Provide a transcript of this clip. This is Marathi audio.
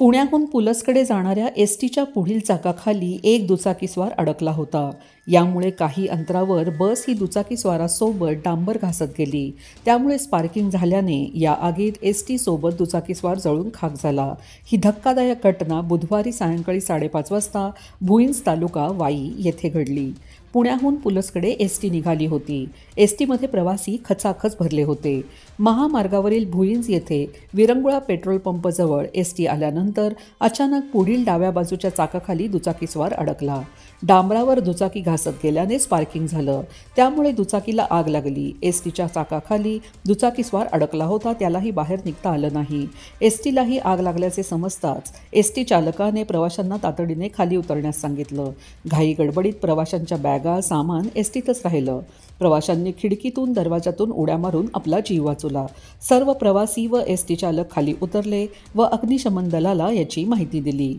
पुण्याहून पुलसकडे जाणाऱ्या एसटीच्या पुढील चाकाखाली एक दुचाकीस्वार अडकला होता. यामुळे काही अंतरावर बस ही दुचाकीस्वारासोबत डांबर घासत गेली. त्यामुळे स्पार्किंग झाल्याने या आगीत एसटी सोबत दुचाकीस्वार जळून खाक झाला. ही धक्कादायक घटना बुधवारी सायंकाळी 5:30 वाजता भुईंज तालुका वाई येथे घडली. पुण्याहून पुलसकडे एसटी निघाली होती. एसटीमध्ये प्रवासी खचाखच भरले होते. महामार्गावरील भुईंज येथे विरंगुळा पेट्रोल पंपजवळ एसटी आल्यानंतर अचानक पुढील डाव्या बाजूच्या चाकाखाली दुचाकीस्वार अडकला. डांबरावर दुचाकी घासत गेल्याने स्पार्किंग झालं. त्यामुळे दुचाकीला आग लागली. एसटीच्या चाकाखाली दुचाकीस्वार अडकला होता, त्यालाही बाहेर निघता आलं नाही. एसटीलाही आग लागल्याचे समजताच एसटी चालकाने प्रवाशांना तातडीने खाली उतरण्यास सांगितलं. घाई गडबडीत प्रवाशांच्या बॅगा सामान एसटीतच राहिलं. प्रवाशांनी खिडकीतून दरवाजातून उड्या मारून आपला जीव वाचवला. सर्व प्रवासी व एसटी चालक खाली उतरले व अग्निशमन दलाला याची माहिती दिली.